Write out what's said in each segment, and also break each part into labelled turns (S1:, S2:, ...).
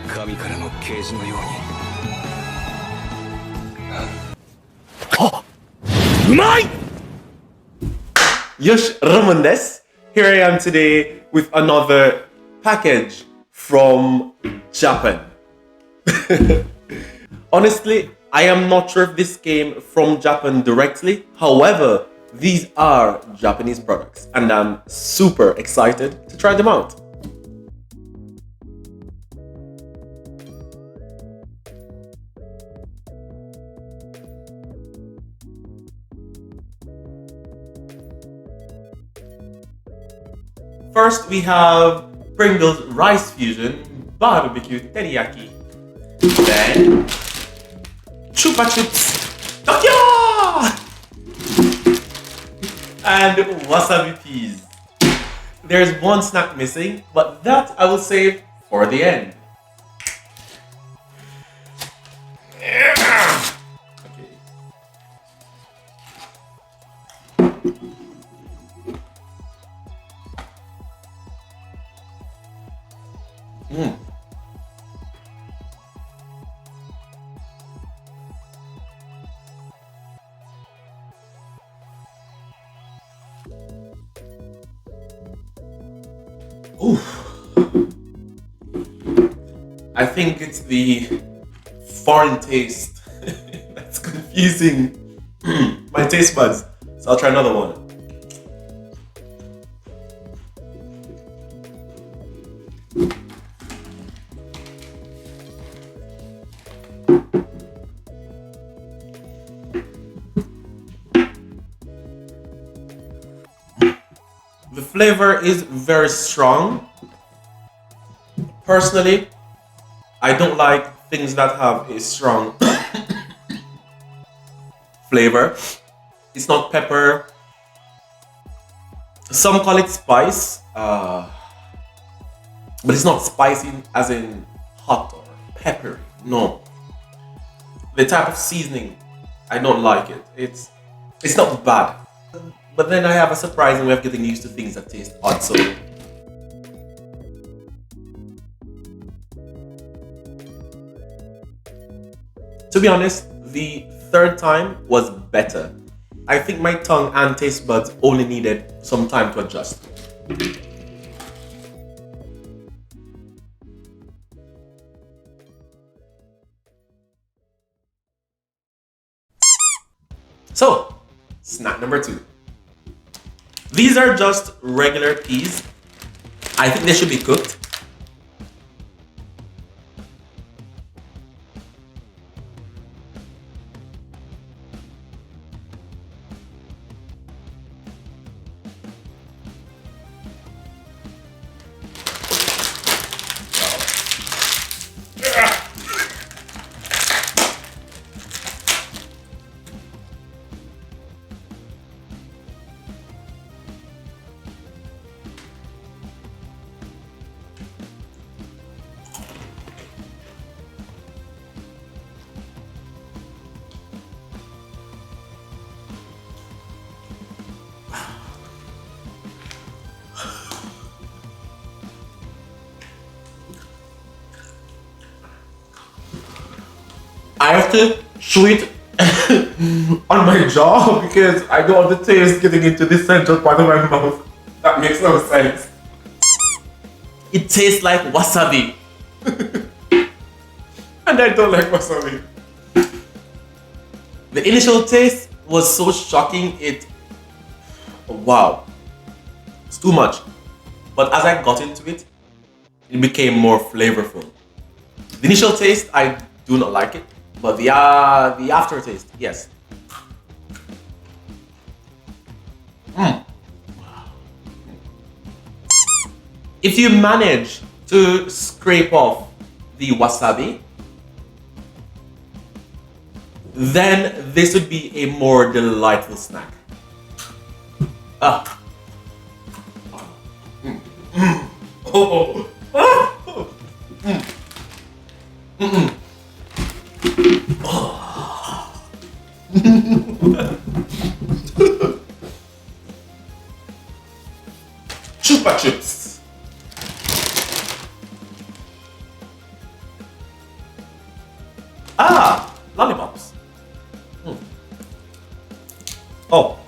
S1: 神からの啓示のように。うまい!
S2: Yosh Ramondes. Here I am today with another package from Japan. Honestly, I am not sure if this came from Japan directly. However, these are Japanese products and I'm super excited to try them out. First, we have Pringles Rice Fusion Barbecue Teriyaki. Then, Chupa Chups Tokyo! And Wasabi Peas. There's one snack missing, but that I will save for the end. Okay. Ooh. I think it's the foreign taste that's confusing my taste buds. So I'll try another one. The flavor is very strong. Personally, I don't like things that have a strong flavor. It's not pepper. Some call it spice, but it's not spicy as in hot or peppery. No. The type of seasoning, I don't like it. It's not bad. But then I have a surprising way of getting used to things that taste odd, so. To be honest, the third time was better. I think my tongue and taste buds only needed some time to adjust. So, snack number 2. These are just regular peas. I think they should be cooked. I have to chew it on my jaw because I don't want the taste getting into the central part of my mouth. That makes no sense. It tastes like wasabi. And I don't like wasabi. The initial taste was so shocking, wow. It's too much. But as I got into it, it became more flavorful. The initial taste, I do not like it. But the aftertaste, yes. If you manage to scrape off the wasabi, then this would be a more delightful snack. Chupa Chups. Ah, lollipops. Oh.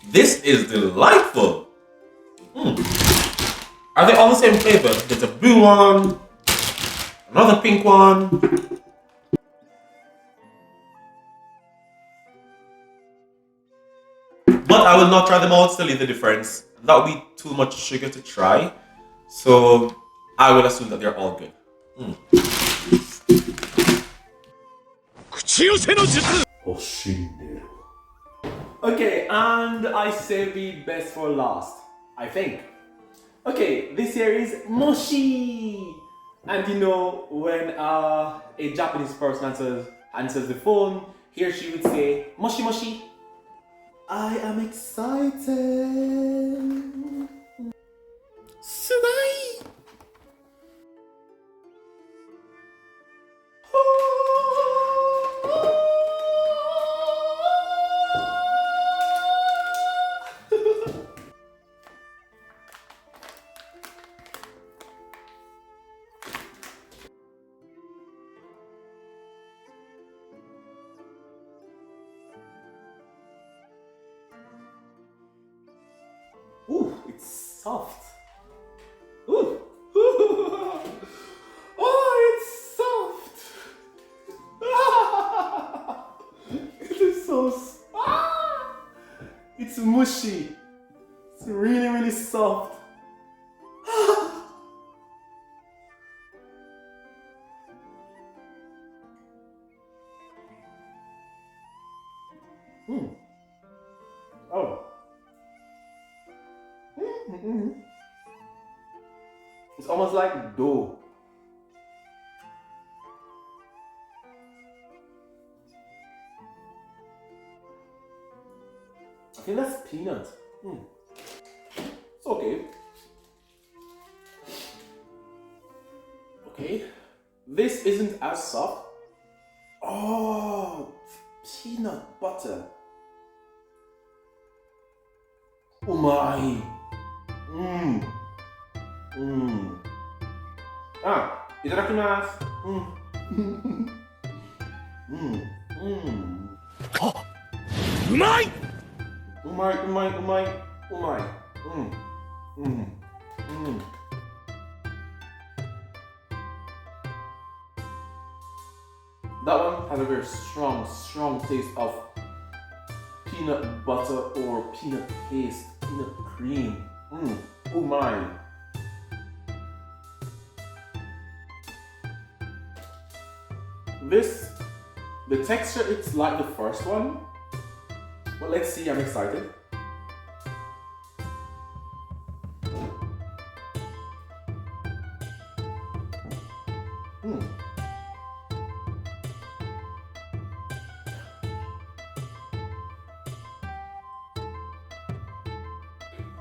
S2: This is delightful. Are they all the same flavor? There's a blue one, another pink one. But I will not try them all to tell you the difference. That would be too much sugar to try. So I will assume that they're all good.
S1: 口寄せの術
S3: Okay, and I saved the best for last, I think. Okay, this here is Moshi! And you know, when a Japanese person answers the phone, he or she would say, Moshi Moshi. I am excited. Sunai! Ooh, it's soft. Ooh. Oh, it's soft. It is so. It's mushy. It's really, really soft. Oh. It's almost like dough. I think that's peanut. It's okay. Okay. This isn't as soft. Oh, peanut butter. Oh my. Ah, itadakimasu.
S1: Umai!
S3: Umai. That one has a very strong taste of peanut butter or peanut paste, peanut cream. Oh my. The texture, it's like the first one. But let's see, I'm excited.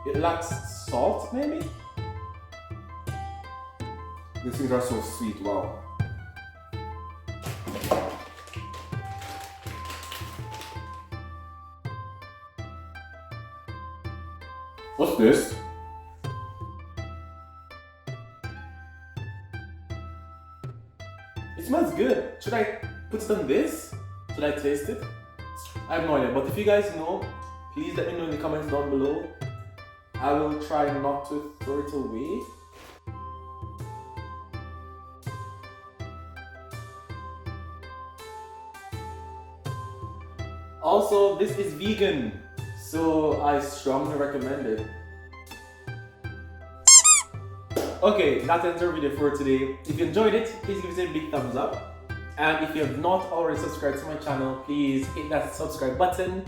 S3: It lacks salt, maybe? These things are so sweet, wow. What's this? It smells good. Should I put it on this? Should I taste it? I have no idea, but if you guys know, please let me know in the comments down below. I will try not to throw it away. Also, this is vegan, so I strongly recommend it. Okay, that ends our video for today. If you enjoyed it, please give it a big thumbs up. And if you have not already subscribed to my channel, please hit that subscribe button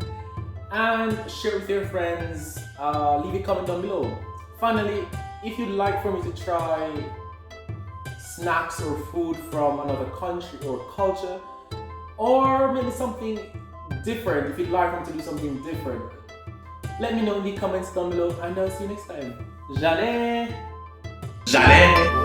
S3: and share with your friends. Leave a comment down below. Finally, if you'd like for me to try snacks or food from another country or culture, or maybe something different, if you'd like for me to do something different, let me know in the comments down below, and I'll see you next time. Jaleh!
S2: Jaleh!